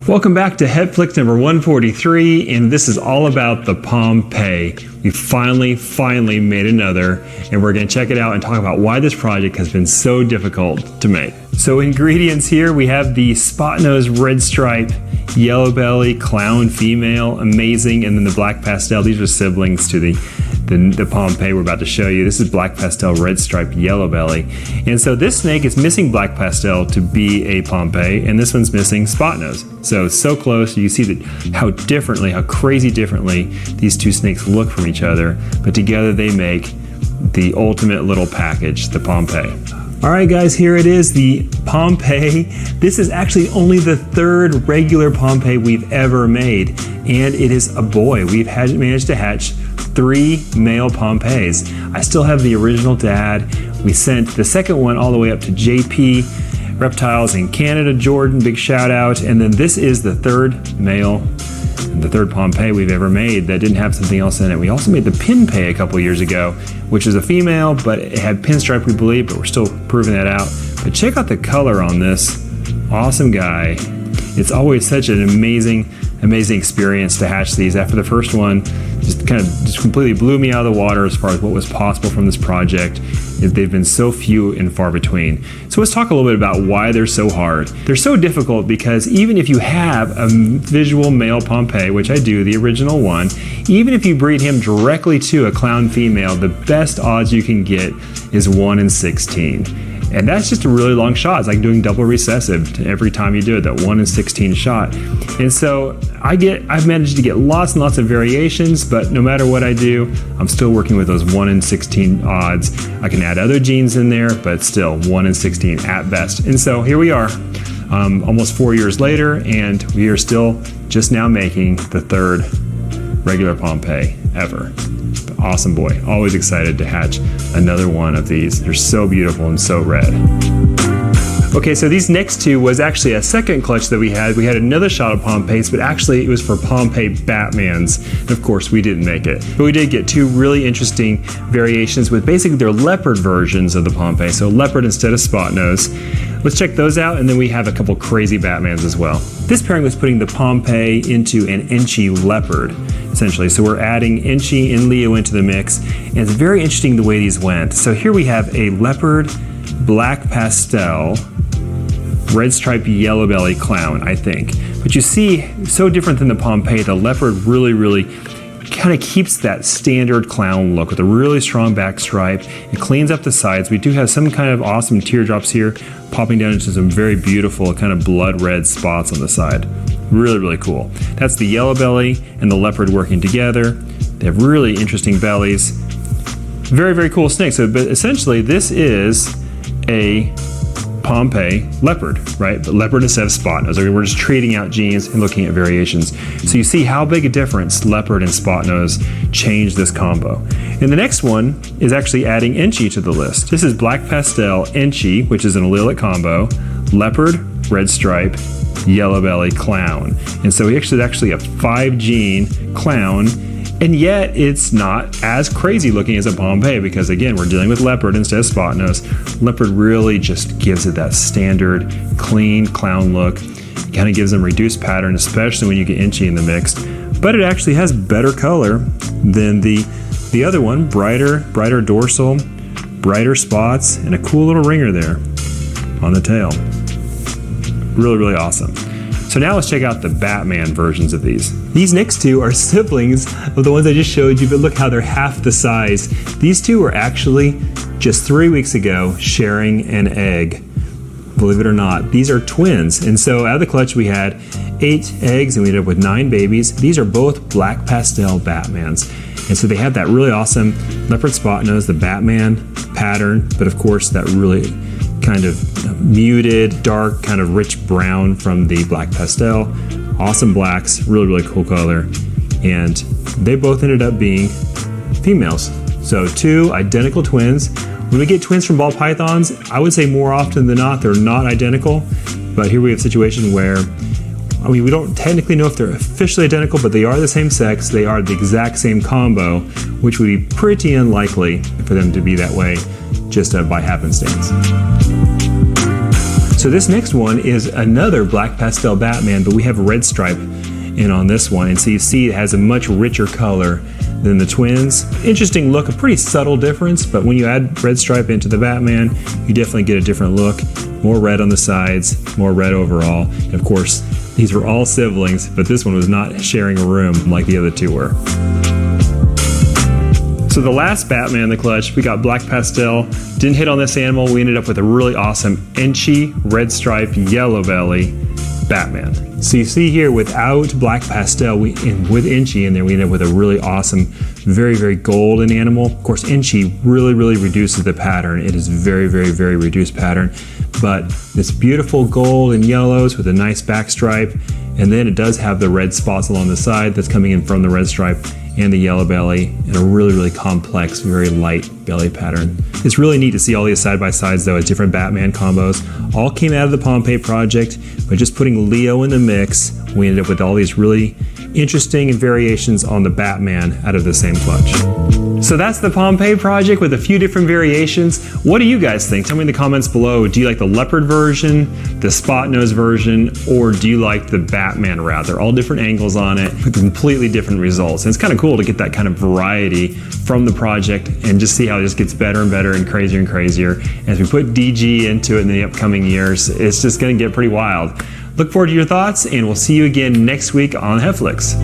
Welcome back to Headflix number 143, and this is all about the Pompeii. We finally made another, and we're going to check it out and talk about why this project has been so difficult to make. So ingredients here, we have the spot nose red stripe, yellow belly, clown female, amazing, and then the black pastel. These are siblings to the Pompeii we're about to show you. This is black pastel, red stripe, yellow belly. And so this snake is missing black pastel to be a Pompeii, and this one's missing spot nose. So close. You see that how crazy differently these two snakes look from each other, but together they make the ultimate little package, the Pompeii. All right, guys, here it is, the Pompeii. This is actually only the third regular Pompeii we've ever made, and it is a boy. We've managed to hatch 3 male Pompeis. I still have the original dad. We sent the second one all the way up to JP Reptiles in Canada, Jordan, big shout out. And then this is the third male, the third Pompeii we've ever made that didn't have something else in it. We also made the Pinpei a couple years ago, which is a female, but it had pinstripe, we believe, but we're still proving that out. But check out the color on this awesome guy. It's always such an amazing experience to hatch these. After the first one, just completely blew me out of the water as far as what was possible from this project. They've been so few and far between. So let's talk a little bit about why they're so hard. They're so difficult because even if you have a visual male Pompeii, which I do, the original one, even if you breed him directly to a clown female, the best odds you can get is 1 in 16. And that's just a really long shot. It's like doing double recessive every time you do it, that 1 in 16 shot. And so I've managed to get lots and lots of variations, but no matter what I do, I'm still working with those 1 in 16 odds. I can add other genes in there, but still 1 in 16 at best. And so here we are, almost 4 years later, and we are still just now making the third regular Pompeii ever. Awesome boy. Always excited to hatch another one of these. They're so beautiful and so red. Okay, so these next two was actually a second clutch that we had. We had another shot of Pompeiis, but actually it was for Pompeii Batmans. And of course, we didn't make it. But we did get 2 really interesting variations with basically their leopard versions of the Pompeii. So leopard instead of spot nose. Let's check those out, and then we have a couple crazy Batmans as well. This pairing was putting the Pompeii into an Enchi leopard, essentially. So we're adding Enchi and Leo into the mix, and it's very interesting the way these went. So here we have a leopard, black pastel, red striped yellow belly clown, I think. But you see, so different than the Pompeii, the leopard really kind of keeps that standard clown look with a really strong back stripe. It cleans up the sides. We do have some kind of awesome teardrops here, popping down into some very beautiful kind of blood red spots on the side. Really cool. That's the yellow belly and the leopard working together. They have really interesting bellies. Very cool snake. So, but essentially this is a Pompeii leopard, right? But leopard instead of spot nose. We're just trading out genes and looking at variations. So you see how big a difference leopard and spot nose change this combo. And the next one is actually adding Enchi to the list. This is black pastel Enchi, which is an allelic combo, leopard, red stripe, yellow belly clown. And so it's actually a 5 gene clown, and yet it's not as crazy looking as a Pompeii because again, we're dealing with leopard instead of spot nose. Leopard really just gives it that standard clean clown look. It kind of gives them reduced pattern, especially when you get Enchi in the mix. But it actually has better color than the other one, brighter dorsal, brighter spots, and a cool little ringer there on the tail. Really awesome. So now let's check out the Batman versions of these. These next 2 are siblings of the ones I just showed you, but look how they're half the size. These 2 were actually just 3 weeks ago sharing an egg. Believe it or not, these are twins. And so out of the clutch we had 8 eggs and we ended up with 9 babies. These are both black pastel Batmans. And so they have that really awesome leopard spot nose, the Batman pattern, but of course that really kind of muted, dark, kind of rich brown from the black pastel. Awesome blacks, really cool color. And they both ended up being females. So 2 identical twins. When we get twins from ball pythons, I would say more often than not, they're not identical. But here we have a situation where, we don't technically know if they're officially identical, but they are the same sex. They are the exact same combo, which would be pretty unlikely for them to be that way just by happenstance. So this next one is another black pastel Batman, but we have red stripe in on this one. And so you see it has a much richer color than the twins. Interesting look, a pretty subtle difference, but when you add red stripe into the Batman, you definitely get a different look. More red on the sides, more red overall. And of course, these were all siblings, but this one was not sharing a room like the other two were. So the last Batman in the clutch, we got black pastel. Didn't hit on this animal. We ended up with a really awesome Inchy, red stripe, yellow belly Batman. So you see here without black pastel, with Inchy in there, we ended up with a really awesome, very, very golden animal. Of course, Inchy really, really reduces the pattern. It is very, very, very reduced pattern. But this beautiful gold and yellows with a nice back stripe. And then it does have the red spots along the side that's coming in from the red stripe and the yellow belly, and a really, really complex, very light belly pattern. It's really neat to see all these side-by-sides though as different Batman combos. All came out of the Pompeii project, but just putting Leo in the mix, we ended up with all these really interesting variations on the Batman out of the same clutch. So that's the Pompeii project with a few different variations. What do you guys think? Tell me in the comments below. Do you like the leopard version, the spot nose version, or do you like the Batman route? They're all different angles on it with completely different results. And it's kind of cool to get that kind of variety from the project and just see how it just gets better and better and crazier. As we put DG into it in the upcoming years, it's just gonna get pretty wild. Look forward to your thoughts, and we'll see you again next week on Netflix.